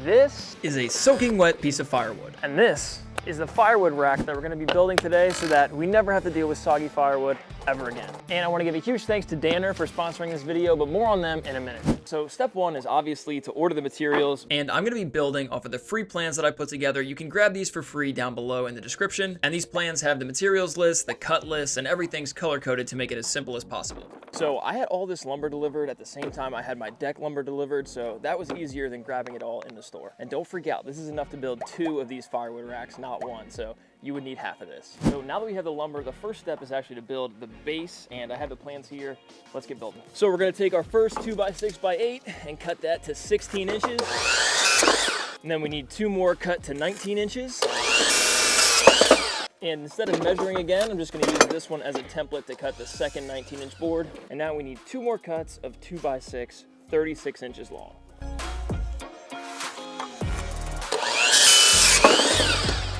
this is a soaking wet piece of firewood. And this is the firewood rack that we're gonna be building today so that we never have to deal with soggy firewood ever again. And I wanna give a huge thanks to Danner for sponsoring this video, but more on them in a minute. So step one is obviously to order the materials. And I'm gonna be building off of the free plans that I put together. You can grab these for free down below in the description. And these plans have the materials list, the cut list, and everything's color coded to make it as simple as possible. So I had all this lumber delivered at the same time I had my deck lumber delivered, so that was easier than grabbing it all in the store. And don't freak out, this is enough to build 2 of these firewood racks, not 1. So you would need half of this. So now that we have the lumber, the first step is actually to build the base, and I have the plans here. Let's get building. So we're gonna take our first 2x6x8 and cut that to 16 inches. And then we need 2 more cut to 19 inches. And instead of measuring again, I'm just gonna use this one as a template to cut the second 19-inch board. And now we need 2 more cuts of 2x6, 36 inches long.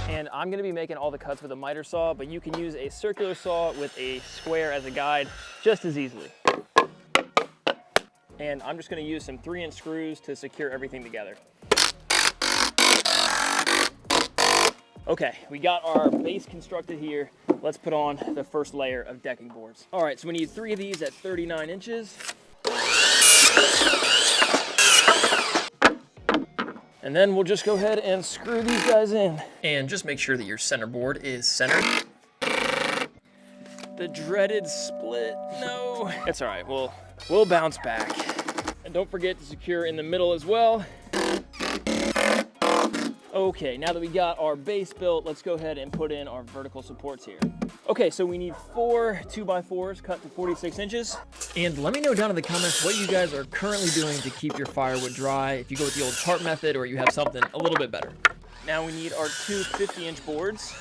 And I'm gonna be making all the cuts with a miter saw, but you can use a circular saw with a square as a guide just as easily. And I'm just gonna use some 3-inch screws to secure everything together. Okay, we got our base constructed here. Let's put on the first layer of decking boards. All right, so we need 3 of these at 39 inches. And then we'll just go ahead and screw these guys in. And just make sure that your center board is centered. The dreaded split, no. It's all right, we'll bounce back. And don't forget to secure in the middle as well. Okay, now that we got our base built, let's go ahead and put in our vertical supports here. Okay, so we need 4 2x4s cut to 46 inches. And let me know down in the comments what you guys are currently doing to keep your firewood dry, if you go with the old tarp method or you have something a little bit better. Now we need our 2 50-inch boards.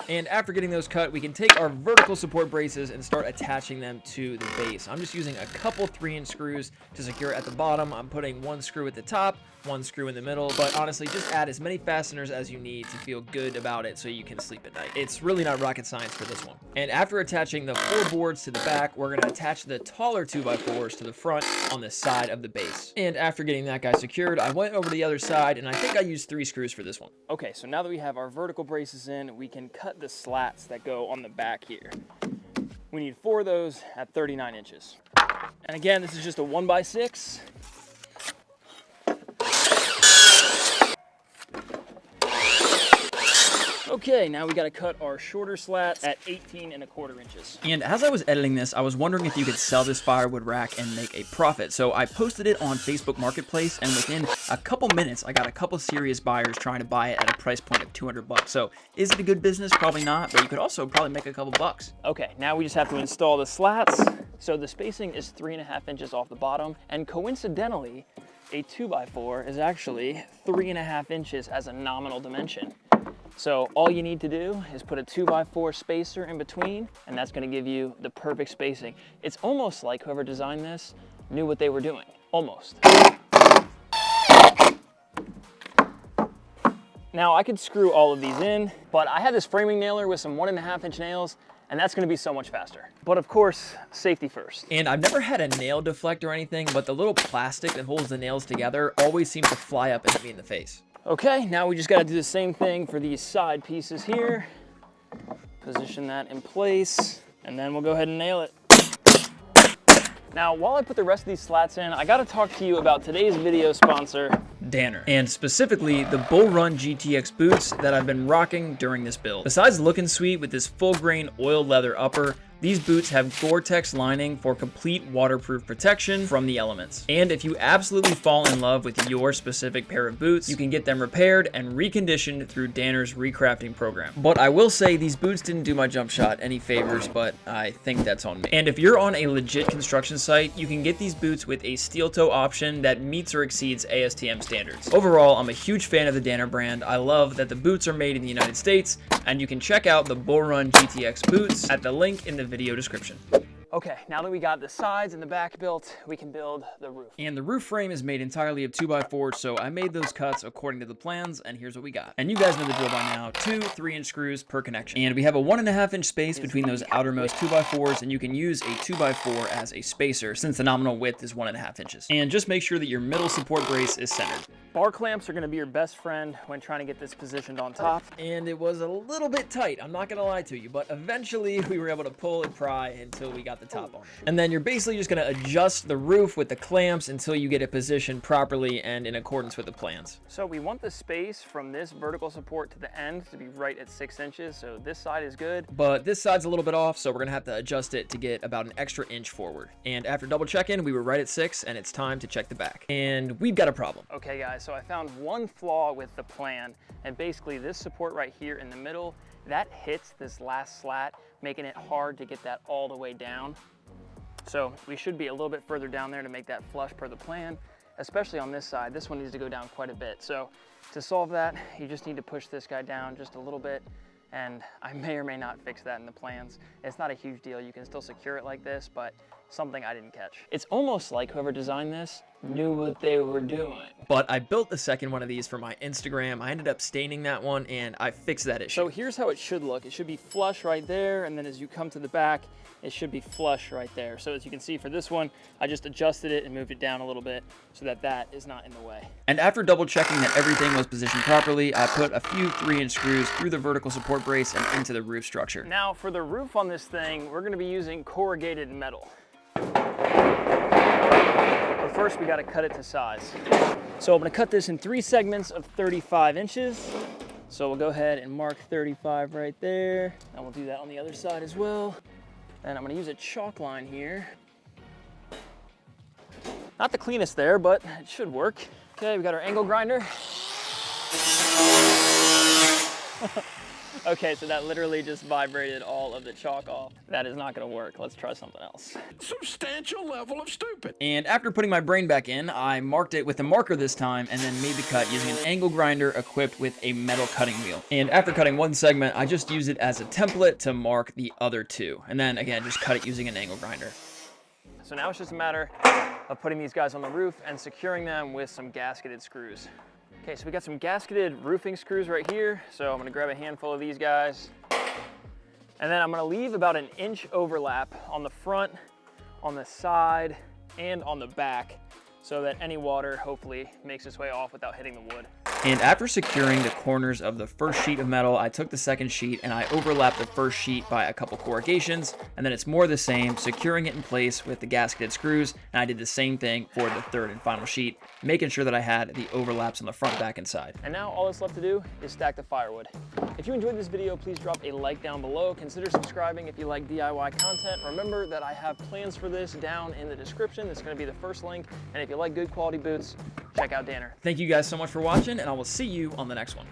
And after getting those cut, we can take our vertical support braces and start attaching them to the base. I'm just using a couple 3-inch screws to secure it at the bottom. I'm putting 1 screw at the top, 1 screw in the middle, but honestly, just add as many fasteners as you need to feel good about it so you can sleep at night. It's really not rocket science for this one. And after attaching the 4 boards to the back, we're gonna attach the taller 2x4s to the front on the side of the base. And after getting that guy secured, I went over to the other side, and I think I used 3 screws for this one. Okay, so now that we have our vertical braces in, we can cut the slats that go on the back here. We need 4 of those at 39 inches. And again, this is just a 1x6. Okay, now we gotta cut our shorter slats at 18¼ inches. And as I was editing this, I was wondering if you could sell this firewood rack and make a profit. So I posted it on Facebook Marketplace, and within a couple minutes, I got a couple serious buyers trying to buy it at a price point of 200 bucks. So is it a good business? Probably not, but you could also probably make a couple bucks. Okay, now we just have to install the slats. So the spacing is 3½ inches off the bottom, and coincidentally, a 2x4 is actually 3½ inches as a nominal dimension. So all you need to do is put a 2x4 spacer in between, and that's gonna give you the perfect spacing. It's almost like whoever designed this knew what they were doing, almost. Now I could screw all of these in, but I have this framing nailer with some 1½ inch nails, and that's gonna be so much faster. But of course, safety first. And I've never had a nail deflect or anything, but the little plastic that holds the nails together always seems to fly up and hit me in the face. Okay, now we just gotta do the same thing for these side pieces here. Position that in place, and then we'll go ahead and nail it. Now, while I put the rest of these slats in, I gotta talk to you about today's video sponsor, Danner, and specifically the Bull Run GTX boots that I've been rocking during this build. Besides looking sweet with this full grain oil leather upper, these boots have Gore-Tex lining for complete waterproof protection from the elements. And if you absolutely fall in love with your specific pair of boots, you can get them repaired and reconditioned through Danner's recrafting program. But I will say these boots didn't do my jump shot any favors, but I think that's on me. And if you're on a legit construction site, you can get these boots with a steel toe option that meets or exceeds ASTM standards. Overall, I'm a huge fan of the Danner brand. I love that the boots are made in the United States, and you can check out the Bull Run GTX boots at the link in the video description. Okay, now that we got the sides and the back built, we can build the roof. And the roof frame is made entirely of 2x4s, so I made those cuts according to the plans, and here's what we got. And you guys know the drill by now, 2 3-inch screws per connection. And we have a 1½ inch space between those outermost 2x4s, and you can use a 2x4 as a spacer since the nominal width is 1½ inches. And just make sure that your middle support brace is centered. Bar clamps are gonna be your best friend when trying to get this positioned on top. And it was a little bit tight, I'm not gonna lie to you, but eventually we were able to pull and pry until we got the top on it. And then you're basically just gonna adjust the roof with the clamps until you get it positioned properly and in accordance with the plans. So we want the space from this vertical support to the end to be right at 6 inches, so this side is good. But this side's a little bit off, so we're gonna have to adjust it to get about an extra inch forward. And after double checking, we were right at 6, and it's time to check the back. And we've got a problem. Okay guys, so I found one flaw with the plan, and basically this support right here in the middle, that hits this last slat, making it hard to get that all the way down. So we should be a little bit further down there to make that flush per the plan, especially on this side. This one needs to go down quite a bit. So to solve that, you just need to push this guy down just a little bit, and I may or may not fix that in the plans. It's not a huge deal. You can still secure it like this, but something I didn't catch. It's almost like whoever designed this knew what they were doing. But I built the second one of these for my Instagram. I ended up staining that one, and I fixed that issue. So here's how it should look. It should be flush right there, and then as you come to the back, it should be flush right there. So as you can see for this one, I just adjusted it and moved it down a little bit so that that is not in the way. And after double checking that everything was positioned properly, I put a few 3-inch screws through the vertical support brace and into the roof structure. Now for the roof on this thing, we're gonna be using corrugated metal. But first we gotta cut it to size. So I'm gonna cut this in 3 segments of 35 inches. So we'll go ahead and mark 35 right there. And we'll do that on the other side as well. And I'm gonna use a chalk line here. Not the cleanest there, but it should work. Okay, we got our angle grinder. Okay, so that literally just vibrated all of the chalk off. That is not gonna work. Let's try something else. Substantial level of stupid. And after putting my brain back in, I marked it with a marker this time and then made the cut using an angle grinder equipped with a metal cutting wheel. And after cutting one segment, I just used it as a template to mark the other 2. And then again, just cut it using an angle grinder. So now it's just a matter of putting these guys on the roof and securing them with some gasketed screws. Okay, so we got some gasketed roofing screws right here. So I'm gonna grab a handful of these guys. And then I'm gonna leave about an inch overlap on the front, on the side, and on the back, so that any water hopefully makes its way off without hitting the wood. And after securing the corners of the first sheet of metal, I took the second sheet and I overlapped the first sheet by a couple corrugations, and then it's more the same, securing it in place with the gasketed screws, and I did the same thing for the third and final sheet, making sure that I had the overlaps on the front, back, and side. And now all that's left to do is stack the firewood. If you enjoyed this video, please drop a like down below. Consider subscribing if you like DIY content. Remember that I have plans for this down in the description. It's gonna be the first link, and if you like good quality boots, check out Danner. Thank you guys so much for watching, and I will see you on the next one.